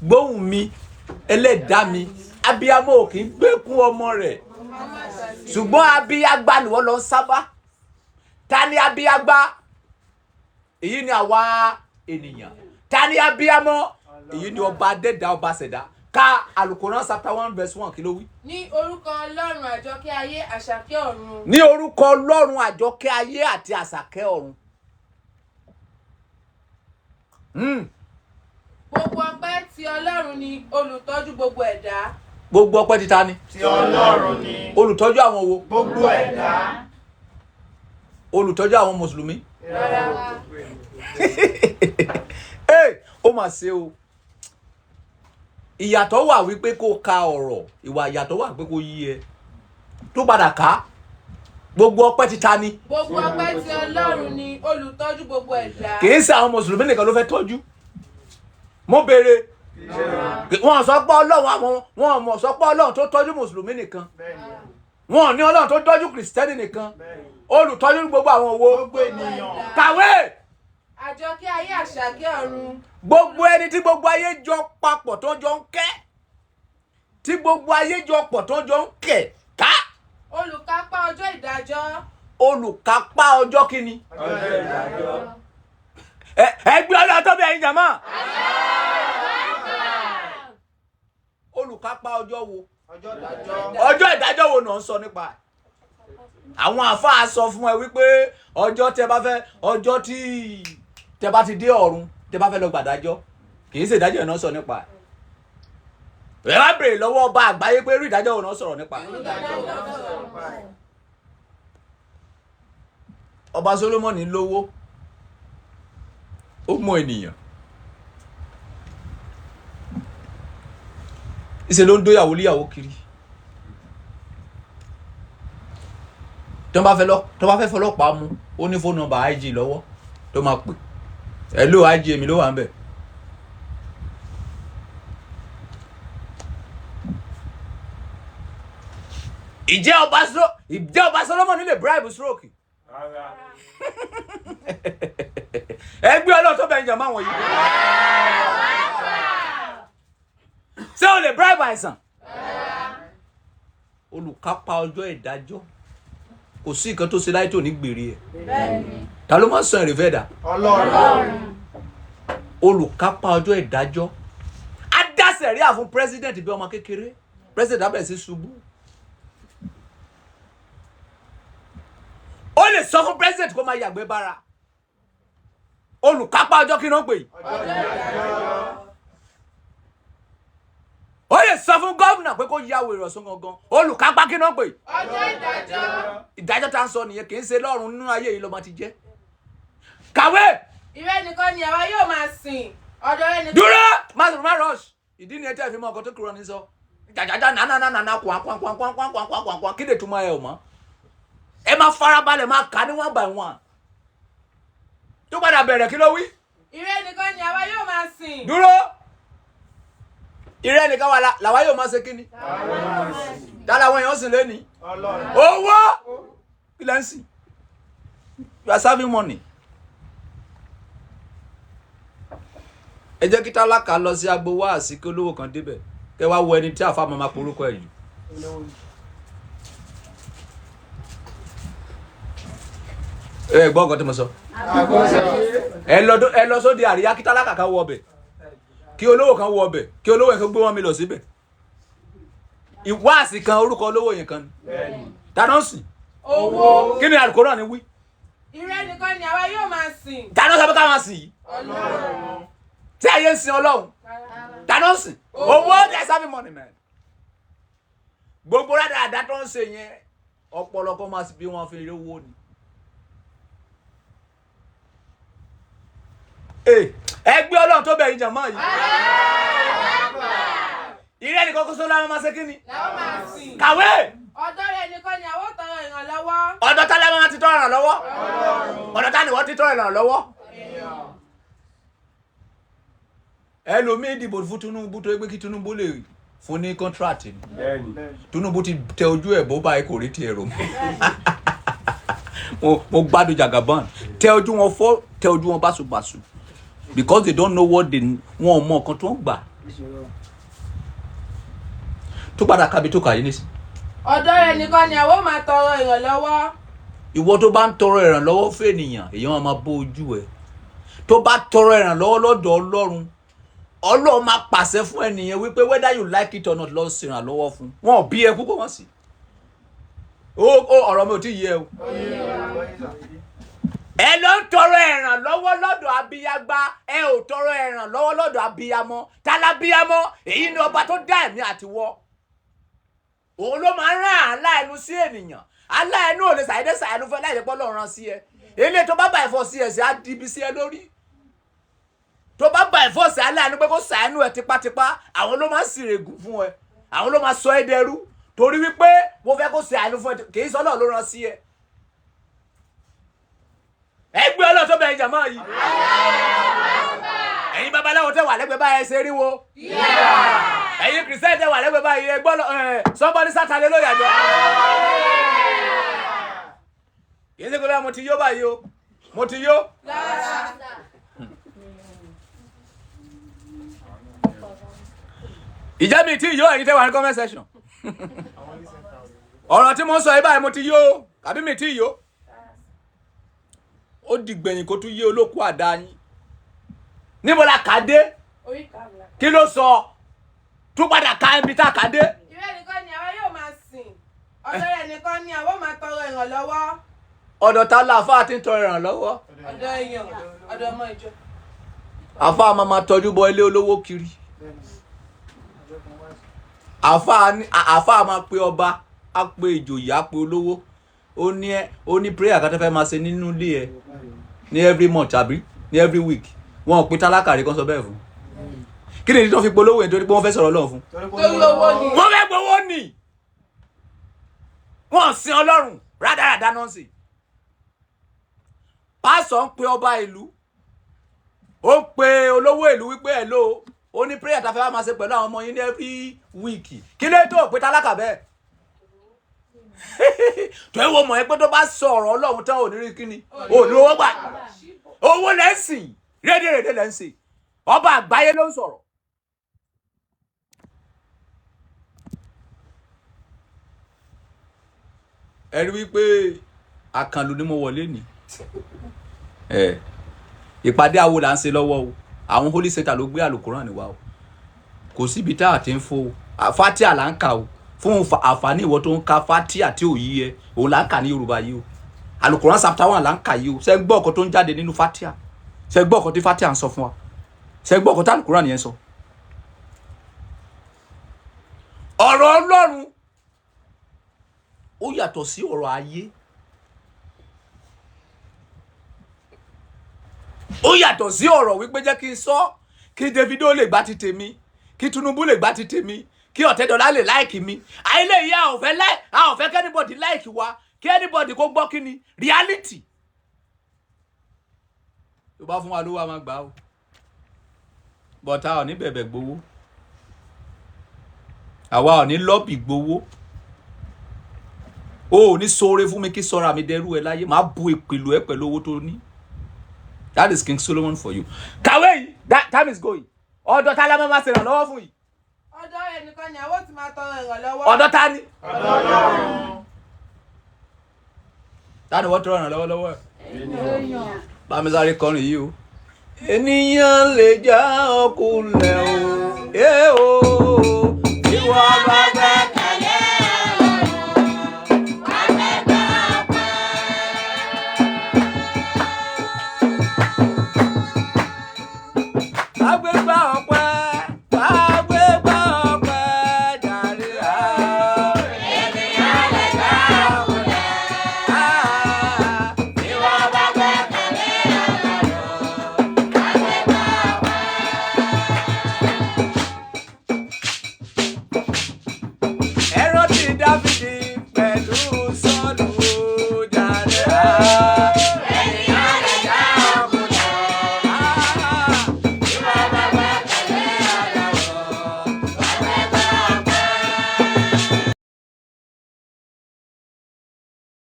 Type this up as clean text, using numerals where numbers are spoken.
gbóhùn mi ẹlẹ́dàá mi abiyamọ ò kì í gbẹ́kún ọmọ rẹ̀ ṣùgbọ́n abiyagba ni wọ́n lọ ń sábà ta ni abiyagba èyí ni àwa ènìyàn ta ni abiyamọ èyí ni ọba adẹ́dàá ọba ṣẹ̀dá ká Al-Quran chapter 1 verse 1 kí ló wí. ní orúkọ Ọlọ́run àjọkẹ́ ayé àṣàkẹ́ ọ̀run. ní orúkọ Ọlọ́run àjọkẹ́ ayé àti àṣàkẹ́ ọ̀run. Gbogbo ọpẹ́ ti Ọlọ́run ni olùtọ́jú gbogbo ẹ̀dá. Gbogbo ọpẹ́ ti ta ni? Ti Ọlọ́run ni. Olùtọ́jú àwọn wo? Gbogbo ẹ̀dá. Olùtọ́jú àwọn mùsùlùmí? Rárá. Ó mà ṣe o. Ìyàtọ̀ wà wípé kó ka ọ̀rọ̀, ìwà ìyàtọ̀ wà pé kó yí ẹ. Tó padà ká. Gbogbo ọpẹ́ ti ta ni? Gbogbo ọpẹ́ ti Ọlọ́run ni olùtọ́jú gbogbo ẹ̀dá. Kì í ṣe àwọn mùsùlùmí nìkan ló fẹ́ tọ́jú. Mo béèrè. Wọ́n sọ pé Ọlọ́run tó tọ́jú mùsùlùmí nìkan. Wọ́n ní Ọlọ́run tó tọ́jú kìrìsìtẹ́nì nìkan. Olùtọ́jú gbogbo àwọn owó. Gbogbo ènìyàn. Kàwé. Àjọkẹ́ ayé àṣàkẹ́ ọ̀run. Gbogbo ẹni tí gbogbo ayé jọ papọ̀ tó jọ ń kẹ́. Tí gbogbo ayé jọ pọ̀ tó jọ ń kẹ̀ ká. Olùkápá ọjọ́ ìdájọ́. Olùkápá ọjọ́ kíni? Ọjọ́ ìdájọ́. Ẹgbẹ́ Ọlọ́run tó bẹ̀ yín jàmá. Olùkápá ọjọ́ wo? Ọjọ́ ìdájọ́. Ọjọ́ ìdájọ́ wo náà ń sọ nípa ẹ̀? Àwọn àfáà sọ fún ẹ wípé ọjọ́ tí tẹ bá ti dé ọ̀run tẹ bá fẹ́ lọ gbàdájọ́ kì í ṣe ìdájọ́ náà sọ nípa ẹ̀. Ẹ wá bèrè lọ́wọ́ ọba àgbáyé pé irú ìdájọ́ wo náà sọ̀rọ̀ nípa ẹ̀. Ọba Solomoni lówó ó mọ ènìyàn ìṣe ló ń dóyàwó líyàwó kiri. tó bá fẹ́ fọlọ́pàá mú ó ní fóònù nọ́mbà IG lọ́wọ́ tó máa pè hello IG èmi ló wà ń bẹ̀. ìjẹ́ ọba Solomoni lè bribe stroke. Ẹgbẹ́ Ọlọ́run tó bẹ̀ ń jẹ máa wọ̀nyí. Ṣé o lè bribe àìsàn? Olùkápá ọjọ́ ìdájọ́ kò sí nǹkan tó ṣe láyé tó ní gbèrè ẹ̀. Ta ló máa ń san èrè fẹ́ dà? Ọlọ́run. Olùkápá ọjọ́ ìdájọ́ á dá sẹ̀ríà fún president bí ọmọ kékeré. President á bẹ̀rẹ̀ sí ṣubú. Ó lè sọ fún president kó máa yàgbé bára. Olùkápá ọjọ́ kí náà pè yìí. Ó lè sọ fún gómìnà pé kó yáwó ìrọ̀sùn gangan. Olùkápá kí náà pè yìí. Ọjọ́ ìdájọ́. Ìdájọ́ tá ń sọ nìyẹn kì í ṣe lọ́run nínú ayé yìí ló máa ti jẹ́. Kàwé. Ìrẹ́ nìkan ni àwa yóò máa sìn. Ọ̀dọ̀ rẹ̀ nìkan. Dúró! Má rush. Ìdí ni ẹ tẹ́ fi mọ ọkọ̀ tó kúrò ní sọ. Jàjàjà nànà kwàn kí lè túmọ̀ ẹ ò mọ́. Ẹ máa farabalẹ̀ máa kà ní one by one. Tó padà bẹ̀rẹ̀ kí ló wí? Ìrẹ́ nìkan ni àwa yóò máa sìn. Dúró! Ìrẹ́ nìkan wà làwa yóò máa ṣe kíni? Dá làwọn èèyàn sì lé ní. Ọlọ́run. Owó! Kí lẹ́ ń sìn? You are serving money. Ẹ jẹ́ kí tálákà lọ sí agbo wá àsìkò olówó kan débẹ̀. Kẹ́ wá wo ẹni tí àfa máa porúkọ ẹ̀ jù. Ẹ gbọ́ nǹkan tí mo sọ. Ẹ lọ sóde àríyá kí tálákà kan wọ ọbẹ̀. Kí olówó kan wọ ọbẹ̀. Kí olówó yẹn kan gbé 1 million síbẹ̀. Ìwáàsí kan orúkọ olówó yẹn kan ni. Dáná sìn. Owó. Kí ni Al-Quran wí? Ìrẹ́ nìkan ni àwa yóò máa sìn. Dáná sọ pé ká máa sìn yìí. Ọlọ́run. Tí ayé ń sin Ọlọ́run. Dáná sìn. Owó they serving money man. Gbogbo rádaràdá tó ń ṣe yẹn ọ̀pọ̀lọpọ̀ máa bí wọ́n fi rí owó ni. Ẹgbẹ́ Ọlọ́run tó bẹ̀rẹ̀ ìjàmọ́ yìí. Ìrẹ́ nìkan kó sólá máa ṣe kí ni? Làwọn máa sìn. Kàwé. Ọ̀dọ̀ rẹ̀ nìkan ni àwọn tọrọ ìrànlọ́wọ́. Ọ̀dọ̀ tá lẹ́wọ̀n máa ti tọrọ ìrànlọ́wọ́. Ọ̀dọ̀ tá ni wọ́n ti tọrọ ìrànlọ́wọ́. Ẹlòmíì dìbò fún Tinubu tó gbé kí Tinubu lè fún ní contract ni. Tinubu ti tẹ ojú ẹ̀ bó báyìí kò rí tiẹ̀ rò. Mo gbádùn Jagaban. Tẹ ojú wọn fọ́, tẹ ojú wọn báṣubàṣu. Because they don't know what they wọ́n mọ nǹkan tó ń gbà tó padà kábi tó kà yín nísìn. ọ̀dọ̀ rẹ̀ nìkan ni àwọn máa tọrọ ìrànlọ́wọ́. Ìwọ tó bá ń tọrọ ìrànlọ́wọ́ fún ènìyàn èèyàn máa bó ojú ẹ̀. Tó bá tọrọ ìrànlọ́wọ́ lọ́dọ̀ Ọlọ́run, Ọlọ́run máa pàṣẹ fún ènìyàn wípé whether you like it or not lọ sí ìrànlọ́wọ́ fún. Wọn ò bí ẹ kúkú wọn sí. Ọ̀rọ̀ mi ò tí yé ẹ o. Ẹ lọ ń tọrọ ìrànlọ́wọ́ lọ́dọ̀ abiyagba, ẹ ò tọrọ ìrànlọ́wọ́ lọ́dọ̀ abiyamọ. Tálábíyamọ, èyí ni ọba tó dá ẹ̀mí àtiwọ́. Òun ló máa ń rán aláìnú sí ènìyàn. Aláìnú ò lè ṣàìdé ṣàìnú fún ẹ láì jẹ́ pé Ọlọ́run rán sí ẹ. Ilé tó bá bá ẹ̀fọ́ sí ẹ sí á di ibi sí ẹ lórí. Tó bá bá ẹ̀fọ́ sí aláìnú pé kó ṣàìnú ẹ tipátipá, àwọn ló máa ń sìrègùn fún ẹ. Àwọn ló máa sọ ẹ dẹrú. Torí wípé mo fẹ́ kó ṣàìnú fún ẹ, kì í sọ Ọlọ́run ló rán sí ẹ. Ẹ gbé Ọlọ́run tó bẹ̀rẹ̀ jàmá yìí. Ẹ̀yin babaláwo tẹ́ wà lẹ́gbẹ̀ẹ́ báyìí ṣe rí wo. Ẹ̀yin kìrìsìtẹ́nì tẹ́ wà lẹ́gbẹ̀ẹ́ báyìí ẹ gbọ́ somebody shout hallelujah jọ. Kìí ṣe pé bá mo ti yó báyìí o. Mo ti yó. Ìjẹ́ mi tí yó ẹ̀yin tẹ́ wà ní comment section. Ọ̀rọ̀ tí mo sọ yìí báyìí mo ti yó àbí mi tí yó. Ó dìgbẹ̀yìn kó tún yé olókùú àdá yín. Níbo la kà dé? Kí ló sọ? Tún padà ka ibi tá a kà dé. ìrẹ́ nìkan ni àwọn yóò máa sìn. ọ̀dọ̀ rẹ̀ nìkan ni àwọn máa tọrọ ìrànlọ́wọ́. Ọ̀dọ̀ ta la àfáà ti ń tọrọ ìrànlọ́wọ́. ọ̀dọ̀ èèyàn, ọ̀dọ̀ ọmọ ìjọ. Àfáà máa tọ́jú bọ ilé olówó kiri. Àfáà máa pe ọba, á pe ìjòyè, á pe olówó. Ó ní prayer kan tó fẹ́ máa ṣe nínú ilé ẹ ní every month àbí ní every week. Wọn ò pe tálákà rí kan sọ bẹ́ẹ̀ fún. Kí ni ìdí tó fi polówó yẹn torí pé wọ́n fẹ́ sọ̀rọ̀ Ọlọ́run fún? torí owó ni. Wọ́n fẹ́ gbowó ni. Wọ́n sin Ọlọ́run rádaràdá náà sí. Pásọ̀ ń pe ọba ìlú. Ó ń pe olówó ìlú wípé hello. Ó ní prayer tá fẹ́ máa ṣe pẹ̀lú àwọn ọmọ yín ní every week. Kí ló tó pe tálákà bẹ́ẹ̀? Tó ẹ wo mọ̀ ẹ́ pé tó bá sọ̀rọ̀ Ọlọ́run tán ò ní rí kíni. Ò ní owó gbà. Owó lẹ́sìn. Rédèrèdè lẹ́sìn. Ọba àgbáyé ló ń sọ̀rọ̀. Ẹ rí wípé àkànlò ni mo wọlé ní. Ìpàdé àwo là ń ṣe lọ́wọ́ o. Àwọn holy center ló gbé àlùkùránì ní wa o. Kò síbi tá a ti ń fo Fatia là ń kà o. Fún àǹfààní ìwọ tó ń ka Fatia tí ò yí ẹ, òun là ń kà ní Yorùbá yìí o. Àlùkùránì chapter 1 là ń kà yìí o. Ṣé gbọ́ ọ̀kan tó ń jáde nínú Fatia? Ṣé gbọ́ ọ̀kan tí Fatia ń sọ fún wa? Ṣé gbọ́ ọ̀kan tí àlùkùránì yẹn sọ? Ọ̀rọ̀ Ọlọ́run ó yàtọ̀ sí ọ̀rọ̀ ayé. Ó yàtọ̀ sí ọ̀rọ̀ wípé jẹ́ kí n sọ, kí Davido lè gbá ti tèmi, kí Tinubu lè gbá ti tèmi, kí Ọ̀tẹ́dọ́lá lè láìkì mi. Àìlè yìí a ò fẹ́ kí anybody láìkì wa, kí anybody kó gbọ́ kí ni reality. Tó bá fún wa lówó a máa gbà o. But a ò ní bẹ̀bẹ̀ gbowó. Àwa ò ní lọ́bì gbowó. O ò ní sóore fún mi kí sọ́ra mi dẹrú ẹ láyé. Màá bu ìpìlú ẹ pẹ̀lú owó tó ní. That is King Solomon for you. Kàwé yìí, that time is going. Ọ̀dọ̀ ta la máa ṣe ìrànlọ́wọ́ fún yìí. ọ̀dọ̀ rẹ̀ nìkan ni àwọn ti máa tọrọ ìrànlọ́wọ́. Ọ̀dọ̀ ta ni? Ọ̀dọ̀ Ọlọ́run. Ta ni wọ́n tọrọ ìrànlọ́wọ́ lọ́wọ́ ẹ̀? Bá mi sáré kọrin yìí o. Ènìyàn lè já ọkùnlẹ̀ o. Ìwọ bá gbẹ́kẹ̀lé Ọlọ́run, wá gbẹ́gbẹ́ ọpẹ́.